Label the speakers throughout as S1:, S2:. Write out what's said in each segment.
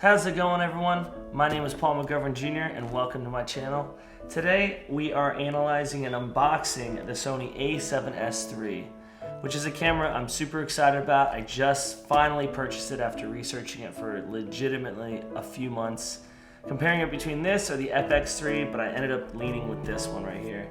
S1: How's it going, everyone? My name is Paul McGovern Jr. and welcome to my channel. Today we are analyzing and unboxing the Sony A7S III, which is a camera I'm super excited about. I just finally purchased it after researching it for legitimately a few months. Comparing it between this or the FX3, but I ended up leaning with this one right here.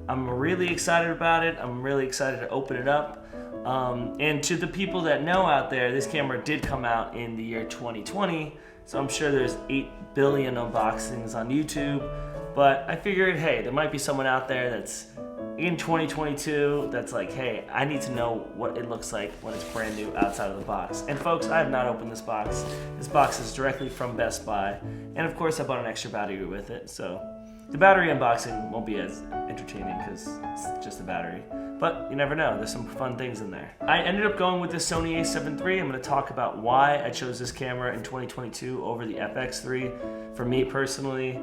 S1: I'm really excited about it. I'm really excited to open it up. And to the people that know out there, this camera did come out in the year 2020, so I'm sure there's 8 billion unboxings on YouTube, but I figured, hey, there might be someone out there that's in 2022 that's like, hey, I need to know what it looks like when it's brand new outside of the box. And folks, I have not opened this box. This box is directly from Best Buy, and of course I bought an extra battery with it, so the battery unboxing won't be as entertaining because it's just a battery. But you never know, there's some fun things in there. I ended up going with the Sony A7 III. I'm gonna talk about why I chose this camera in 2022 over the FX3 for me personally,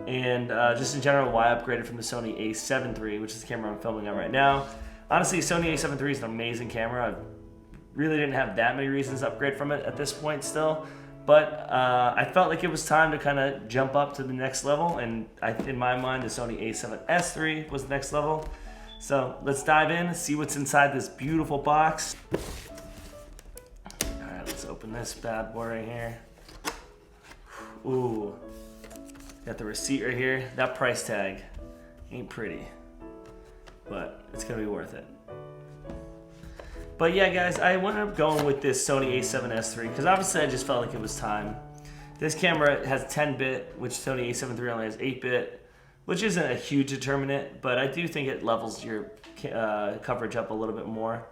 S1: and just in general why I upgraded from the Sony A7 III, which is the camera I'm filming on right now. Honestly, Sony A7 III is an amazing camera. I really didn't have that many reasons to upgrade from it at this point still, but I felt like it was time to kind of jump up to the next level, and in my mind, the Sony A7S III was the next level. So let's dive in and see what's inside this beautiful box. All right, let's open this bad boy right here. Ooh, got the receipt right here. That price tag ain't pretty, but it's gonna be worth it. But yeah, guys, I ended up going with this Sony A7S III because obviously I just felt like it was time. This camera has 10-bit, which Sony A7 III only has 8-bit. Which isn't a huge determinant, but I do think it levels your coverage up a little bit more.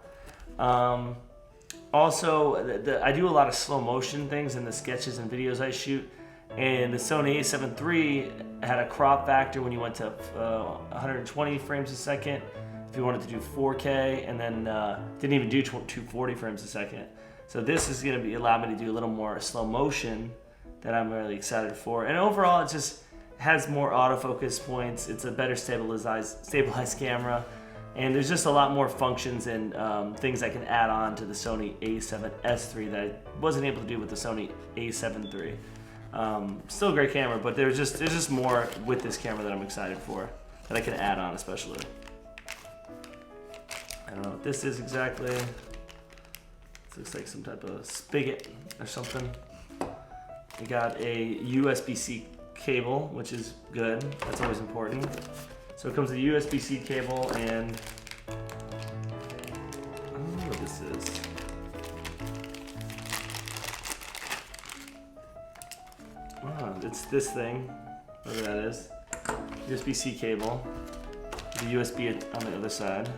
S1: Also, I do a lot of slow motion things in the sketches and videos I shoot, and the Sony A7 III had a crop factor when you went to 120 frames a second, if you wanted to do 4K, and then didn't even do 240 frames a second. So this is going to allow me to do a little more slow motion that I'm really excited for. And overall, it just has more autofocus points. It's a better stabilized camera, and there's just a lot more functions and things I can add on to the Sony A7S III that I wasn't able to do with the Sony A7 III. Still a great camera, but there's just more with this camera that I'm excited for that I can add on, especially. I don't know what this is exactly. This looks like some type of spigot or something. We got a USB-C cable, which is good. That's always important. So it comes with a USB-C cable, and I don't know what this is. Oh, it's this thing, whatever that is. USB-C cable. The USB on the other side.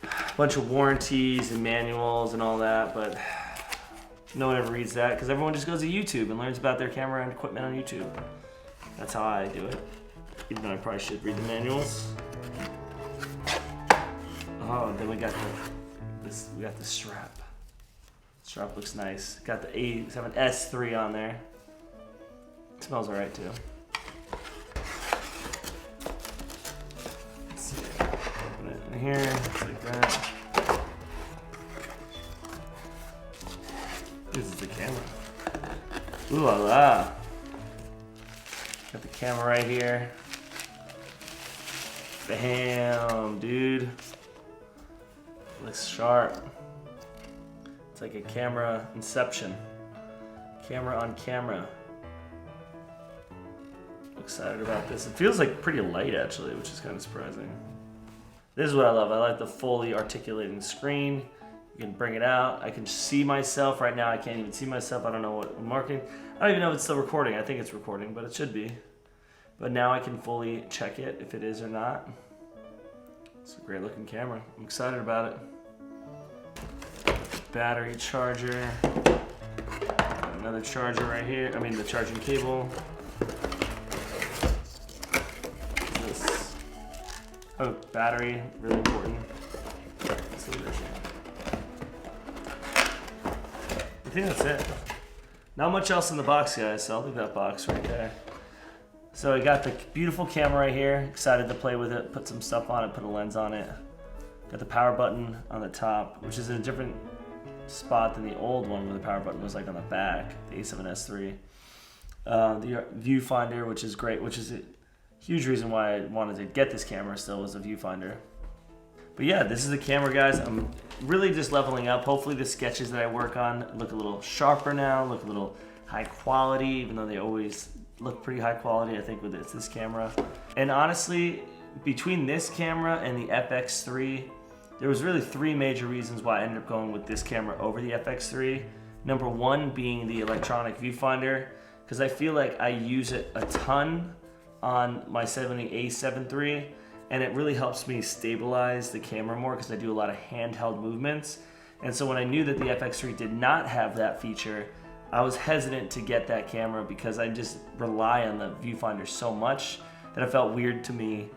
S1: A bunch of warranties and manuals and all that, but no one ever reads that because everyone just goes to YouTube and learns about their camera and equipment on YouTube. That's how I do it, even though I probably should read the manuals. Oh, then we got the strap. The strap looks nice. Got the A7S III on there. It smells alright too. Let's see. Open it in here, just like that. This is the camera. Ooh la la. Got the camera right here. Bam, dude. Looks sharp. It's like a camera inception. Camera on camera. I'm excited about this. It feels like pretty light actually, which is kind of surprising. This is what I love. I like the fully articulating screen. You can bring it out. I can see myself right now. I can't even see myself. I don't know what I'm marking. I don't even know if it's still recording. I think it's recording, but it should be. But now I can fully check it if it is or not. It's a great looking camera. I'm excited about it. Battery charger. Got another charger right here. I mean the charging cable. This. Oh, battery, really important. Let's see this. I think that's it. Not much else in the box, guys, so I'll leave that box right there. So I got the beautiful camera right here. Excited to play with it, put some stuff on it, put a lens on it. Got the power button on the top, which is a different spot than the old one where the power button was like on the back, the A7S III. The viewfinder, which is great, which is a huge reason why I wanted to get this camera still, was the viewfinder. But yeah, this is the camera, guys. I'm really just leveling up. Hopefully the sketches that I work on look a little sharper now, look a little high quality, even though they always look pretty high quality, I think, with this camera. And honestly, between this camera and the FX3, there was really 3 major reasons why I ended up going with this camera over the FX3. Number 1 being the electronic viewfinder, because I feel like I use it a ton on my Sony A7 III, and it really helps me stabilize the camera more because I do a lot of handheld movements. And so when I knew that the FX3 did not have that feature, I was hesitant to get that camera because I just rely on the viewfinder so much that it felt weird to me.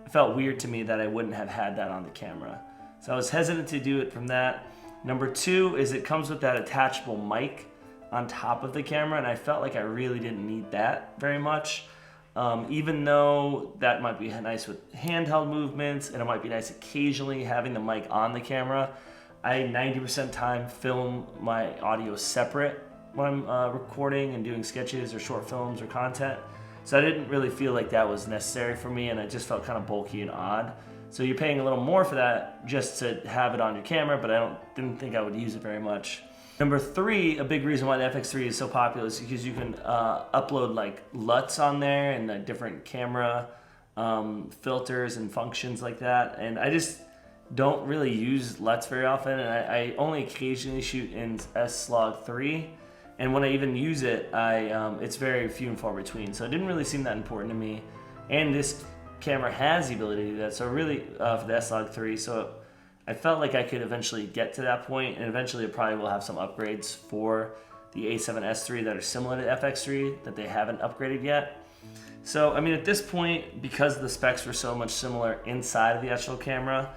S1: It felt weird to me that I wouldn't have had that on the camera. So I was hesitant to do it from that. Number 2 is it comes with that attachable mic on top of the camera, and I felt like I really didn't need that very much. Even though that might be nice with handheld movements and it might be nice occasionally having the mic on the camera, I 90% time film my audio separate when I'm recording and doing sketches or short films or content. So I didn't really feel like that was necessary for me, and it just felt kind of bulky and odd. So you're paying a little more for that just to have it on your camera, but I didn't think I would use it very much. Number 3, a big reason why the FX3 is so popular is because you can upload like LUTs on there and different camera filters and functions like that. And I just don't really use LUTs very often, and I only occasionally shoot in S-Log3. And when I even use it, it's very few and far between. So it didn't really seem that important to me. And this camera has the ability to do that. So really, for the S-Log3, so I felt like I could eventually get to that point, and eventually it probably will have some upgrades for the A7S III that are similar to FX3 that they haven't upgraded yet. So, I mean, at this point, because the specs were so much similar inside of the actual camera,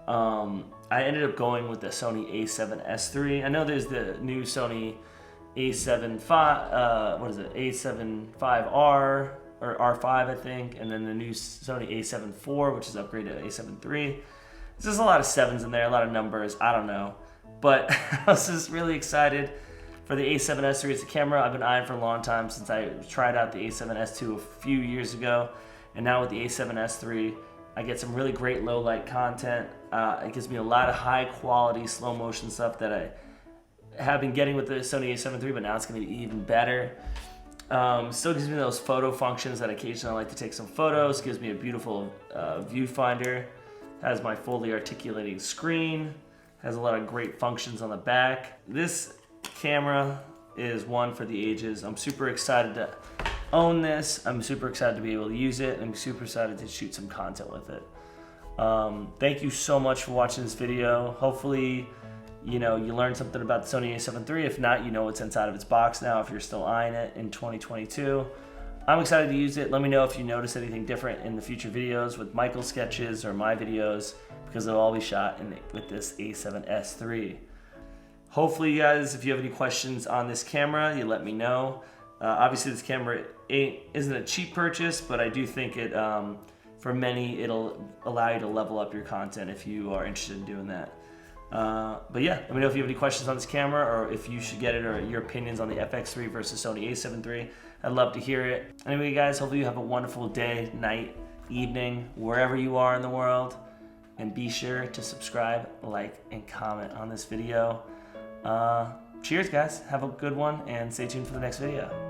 S1: I ended up going with the Sony A7S III. I know there's the new Sony A7 A7V or R5, I think, and then the new Sony A7 IV, which is upgraded to A7 III. There's a lot of 7s in there, a lot of numbers, I don't know. But I was just really excited for the A7S III. It's a camera I've been eyeing for a long time, since I tried out the A7S II a few years ago. And now with the A7S III, I get some really great low light content. It gives me a lot of high quality slow motion stuff that I have been getting with the Sony A7 III, but now it's gonna be even better. Still gives me those photo functions that occasionally I like to take some photos. Gives me a beautiful viewfinder. Has my fully articulating screen, has a lot of great functions on the back. This camera is one for the ages. I'm super excited to own this. I'm super excited to be able to use it. I'm super excited to shoot some content with it. Thank you so much for watching this video. Hopefully, you learned something about the Sony A7 III. If not, you know what's inside of its box now if you're still eyeing it in 2022. I'm excited to use it. Let me know if you notice anything different in the future videos with Michael's sketches or my videos, because they'll all be shot with this A7S III. Hopefully, you guys, if you have any questions on this camera, you let me know. Obviously, this camera isn't a cheap purchase, but I do think it, for many, it'll allow you to level up your content if you are interested in doing that. But yeah, let me know if you have any questions on this camera, or if you should get it, or your opinions on the FX3 versus Sony A7 III. I'd love to hear it. Anyway, guys, hopefully you have a wonderful day, night, evening, wherever you are in the world. And be sure to subscribe, like, and comment on this video. Cheers, guys. Have a good one, and stay tuned for the next video.